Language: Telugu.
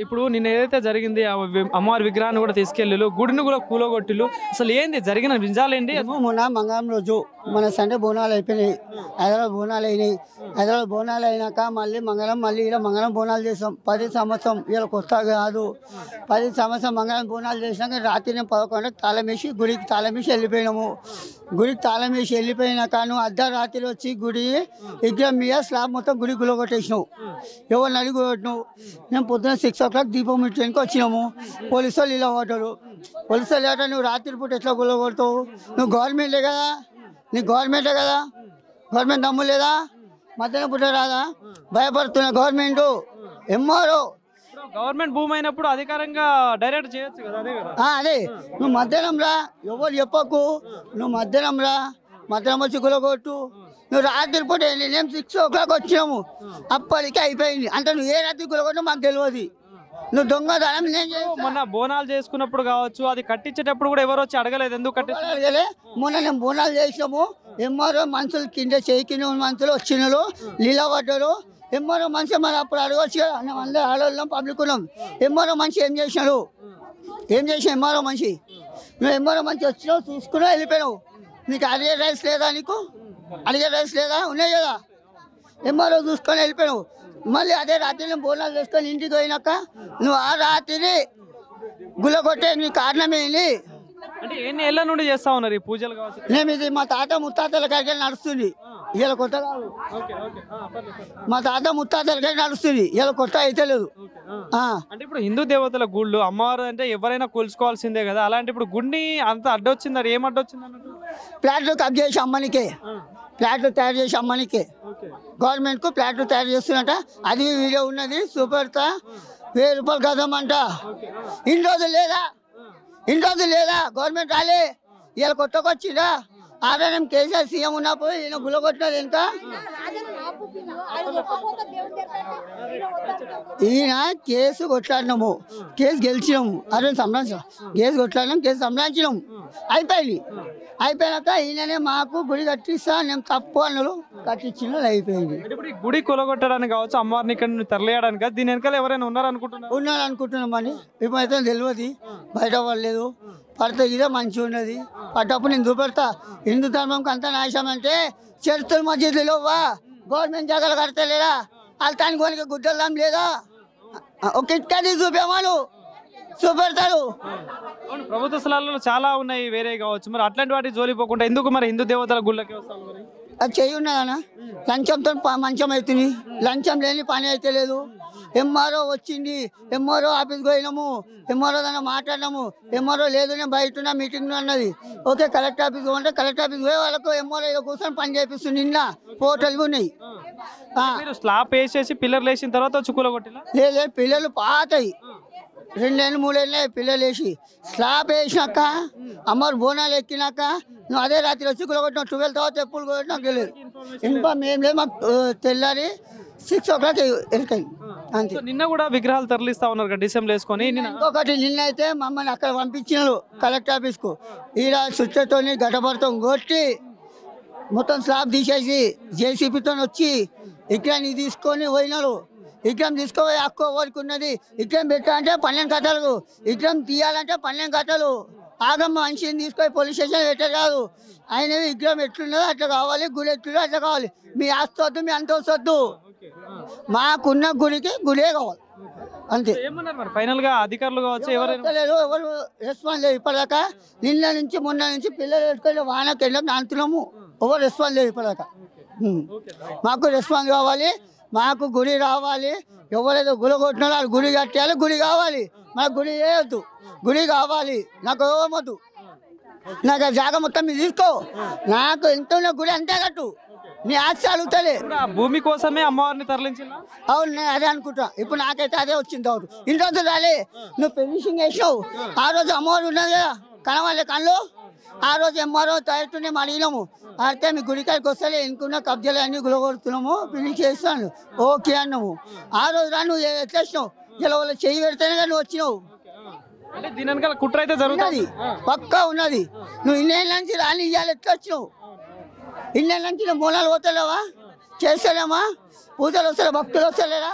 ఇప్పుడు నిన్న ఏదైతే జరిగింది అమ్మవారి విగ్రహాన్ని కూడా తీసుకెళ్ళి గుడిని కూడా కూలగొట్టిలు అసలు ఏంది జరిగిన నిజాలేంటి? మొన్న మంగళం రోజు మన సండే బోనాలు అయిపోయినాయి, హైదరాబాద్ బోనాలు అయినాయి. హైదరాబాద్ బోనాలు అయినాక మళ్ళీ ఇలా మంగళం బోనాలు చేసాం. 10 సంవత్సరం ఇలా కొత్త కాదు, 10 సంవత్సరం మంగళం బోనాలు చేసినాక రాత్రి 11 తాళం వేసి గుడికి తాళం వేసి వెళ్ళిపోయినాము. గుడికి తాళం వేసి వెళ్ళిపోయినాక నువ్వు అర్ధరాత్రి వచ్చి గుడి విగ్రహం మీద స్లాబ్ మొత్తం గుడి గులగొట్టేసినావు. ఎవరిని అడిగి కొట్టినావు? నేను పొద్దున 6 o'clock దీపం ముట్టడానికి వచ్చినాము. పోలీసు వాళ్ళు ఇలా కొట్టారు. పోలీసు వాళ్ళు నువ్వు రాత్రి పూట ఎట్లా గులగొడతావు? నువ్వు గవర్నమెంటే కదా, నీ గవర్నమెంటే కదా, గవర్నమెంట్ దమ్ము లేదా? మధ్యాహ్నం పూట రాదా? భయపడుతున్నా గవర్నమెంట్ ఎంఆర్ఓ. గవర్నమెంట్ భూమి అయినప్పుడు అధికారంగా డైరెక్ట్ చేయొచ్చు కదా. అదే నువ్వు మధ్యాహ్నం రా, ఎవరు చెప్పకు. నువ్వు మధ్యాహ్నం రా, మధ్యాహ్నం వచ్చి గులగొట్టు. నువ్వు రాత్రి పూట మేము 6 o'clock వచ్చినాము, అప్పటికే అయిపోయింది. అంటే నువ్వు ఏ రాత్రి గులగొట్టు మాకు తెలియదు. నువ్వు దొంగతనం మొన్న బోనాలు చేసుకున్నప్పుడు కావచ్చు, అది కట్టించేటప్పుడు కూడా ఎవరు వచ్చి అడగలేదు ఎందుకు కట్టించలే. మొన్న నేను బోనాలు చేసినాము, ఎంఆర్ఓ మనుషులు కింద చేయి కింద మనుషులు వచ్చినారు, నీళ్ళ పడ్డారు. ఎంఆర్ఓ మనిషి మరి అప్పుడు అడగవచ్చు కదా, మేము అందరూ ఆడవాళ్ళం పబ్లిక్ ఉన్నాం. ఎంఆర్ఓ మనిషి ఏం చేసినాడు? ఏం చేసిన ఎంఆర్ఓ మనిషి? నువ్వు ఎంఆర్ఓ మనిషి వచ్చినావు, చూసుకున్నావు, వెళ్ళిపోయినావు. నీకు అడిగే రైస్ లేదా? నీకు అడిగే రైస్ లేదా? ఉన్నాయి కదా. ఎంఆర్ఓ చూసుకొని వెళ్ళిపోయినావు. మళ్ళీ అదే రాత్రి నేను బోనాలు చేసుకొని ఇంటికి పోయినాక నువ్వు ఆ రాత్రి గులగొట్టే నీ కారణం ఏంటి? అంటే ఎన్ని ఏళ్ళ నుండి చేస్తా ఉన్నారు ఈ పూజలు కావచ్చు? మేము ఇది మా తాత ముత్తాతల కాడికి నడుస్తుంది, ఇలా కొత్త కాదు. మా తాత ముత్తాతల కాడికి నడుస్తుంది, ఇలా కొత్త అయితే లేదు. అంటే ఇప్పుడు హిందూ దేవతల గుళ్ళు అమ్మవారు అంటే ఎవరైనా కూల్చుకోవాల్సిందే కదా, అలాంటి ఇప్పుడు గుడిని అంత అడ్డొచ్చింది, అది ఏం అడ్డొచ్చింది అన్నట్టు? ప్లాట్లు కట్ చేసి అమ్మనికే, ప్లాట్లు తయారు చేసి అమ్మనికే, గవర్నమెంట్ కు ప్లాట్లు తయారు చేస్తున్నట. అది వీడియో ఉన్నది, సూపర్తా. 1000 రూపాయలు గదమంట. ఇన్ని రోజులు లేదా? ఇన్ని రోజులు లేదా? గవర్నమెంట్ రాలే, ఇలా కొత్తకొచ్చిందా? ఆర్ఎన్ఎం కేసీఆర్ సీఎం ఉన్నప్పుడు ఈయన గులగొట్టినది ఎంత? ఈయన కేసు కొట్లాడినాము, కేసు గెలిచినాము, అదే సంబంధించాం. కేసు కొట్లాడినాం, కేసు సంబంధించినాము, అయిపోయింది. అయిపోయినాక ఈయననే మాకు గుడి కట్టిస్తా, నేను తప్పు అన్నారు, కట్టించిన అయిపోయింది. గుడి కొలగొట్టడానికి కావచ్చు, అమ్మవారిని ఇక్కడ తరలియడానికి దీని వెనకాల ఎవరైనా ఉన్నారనుకుంటున్నారు అనుకుంటున్నామని ఇప్పుడైతే తెలియదు, బయట పడలేదు. పడితే ఇదే మంచిగా ఉన్నది, పడ్డప్పుడు నేను చూపెడతా. హిందూ ధర్మంకి అంత నాశనం అంటే చర్చలు మధ్యలో గవర్నమెంట్ జాగాలు కడతలేదా? అల్తానికి కొనికి గుడ్డలం లేదా? ఒక ఇటుకది చూపేమాను చూపెడతారు. ప్రభుత్వ స్థలాల్లో చాలా ఉన్నాయి వేరే కావచ్చు, మరి అట్లాంటి వాటి జోలిపోకుండా ఎందుకు మరి హిందూ దేవతల గుళ్ళకి వస్తాను? మరి అది చెయ్యి ఉన్నదన్న, లంచంతో మంచం అవుతుంది, లంచం లేని పని అయితే లేదు. ఎంఆర్ఓ వచ్చింది, ఎంఆర్ఓ ఆఫీస్కి పోయినాము, ఎంఆర్ఓ దాన్ని మాట్లాడినాము. ఎంఆర్ఓ లేదు, నేను బయట ఉన్న మీటింగ్ అన్నది. ఓకే కలెక్టర్ ఆఫీస్ పోతే కలెక్టర్ ఆఫీస్ పోయే వాళ్ళకు ఎంఆర్ఓ కూర్చొని పని చేపిస్తుంది. నిన్న ఫోటోలు ఉన్నాయి. స్లాబ్ వేసేసి పిల్లర్లు వేసిన తర్వాత వచ్చి కూలగొట్టినా? లేదు, పిల్లలు పాతాయి, 2 ఏళ్ళు 3 ఏళ్ళే పిల్లలు వేసి స్లాబ్ వేసినాక అమ్మవారు బోనాలు ఎక్కినాక నువ్వు అదే రాత్రి వచ్చి గులగొట్టినావు. 12 తర్వాత ఎప్పుడు కొట్టినా తెలియదు. ఇంకా మేము లేదు, మాకు తెల్లారి 6 o'clock వెళ్ళిపోయింది అంతే. నిన్న కూడా విగ్రహాలు తరలిస్తా ఉన్నారు కదా డిసెంబర్ వేసుకొని. ఇంకొకటి నిన్న అయితే మమ్మల్ని అక్కడ పంపించినారు కలెక్టర్ ఆఫీస్కు. ఈడ సుత్తతోని గడ్డపడతాం కొట్టి మొత్తం స్లాబ్ తీసేసి జేసీబీతో వచ్చి విగ్రహాన్ని తీసుకొని పోయినారు. విగ్రహం తీసుకోపోయి హక్కు ఎవరికి ఉన్నది? విగ్రహం పెట్టాలంటే 12 గంటలు, విగ్రహం తీయాలంటే 12 గంటలు. ఆగమ్మ మనిషిని తీసుకొని పోలీస్ స్టేషన్ పెట్టారు కాదు. ఆయన విగ్రహం ఎట్లున్నదో అట్లా కావాలి, గుడి ఎట్లున్నదో అట్లా కావాలి. మీ ఆస్తి వద్దు, మీ అంత వద్దు, మాకున్న గుడికి గుడే కావాలి అంతే. ఫైనల్ గా అధికారులు కావచ్చు ఎవరు రెస్పాన్స్ లేదు ఇప్పటిదాకా. నిన్న నుంచి మొన్న నుంచి పిల్లలు పెట్టుకొని వానకి వెళ్ళాం నానుతున్నాము, ఎవరు రెస్పాన్స్ లేదు ఇప్పటిదాకా. మాకు రెస్పాన్స్ కావాలి, మాకు గుడి రావాలి. ఎవరైతే గుడి కొట్టినారో వాళ్ళు గుడి కట్టాలి, గుడి కావాలి. మాకు గుడి వేయద్దు, గుడి కావాలి. నాకు ఇవ్వమొద్దు, నాకు ఆ జాగా మొత్తం మీరు తీసుకో. నాకు ఎంత ఉన్న గుడి అంతే కట్టు, నీ ఆస్తి అడుగుతలే. భూమి కోసమే అమ్మవారిని తరలించిన? అవును, నేను అదే అనుకుంటా. ఇప్పుడు నాకైతే అదే వచ్చింది డౌట్. ఇన్ని రోజులు రాలే, నువ్వు ఫినిషింగ్ వేసినావు. ఆ రోజు అమ్మవారు ఉన్నది కదా కనవాలే కళ్ళు. ఆ రోజు ఎంఆర్ఓ తయారు మేము అడిగినాము, అయితే మీ గుడికాడికి వస్తే ఎన్నుకున్న కబ్జాలు అన్నీ గులగొడుతున్నాము, ఫినిష్ చేస్తాను ఓకే అన్నాము. ఆ రోజు రా నువ్వు ఎట్లా వచ్చినావు? ఇలా వాళ్ళు చెయ్యి పెడితేనే నువ్వు వచ్చినావు. కుట్ర అయితే జరుగుతుంది, పక్కా ఉన్నది. నువ్వు ఇన్నేళ్ళ నుంచి రాని ఇవ్వాలి, ఎట్లా వచ్చినావు? ఇన్నేళ్ళ నుంచి నువ్వు మూలాలు పోతలేవా? చేస్తలేమా? పూజలు వస్తలే, భక్తులు వస్తలేరా?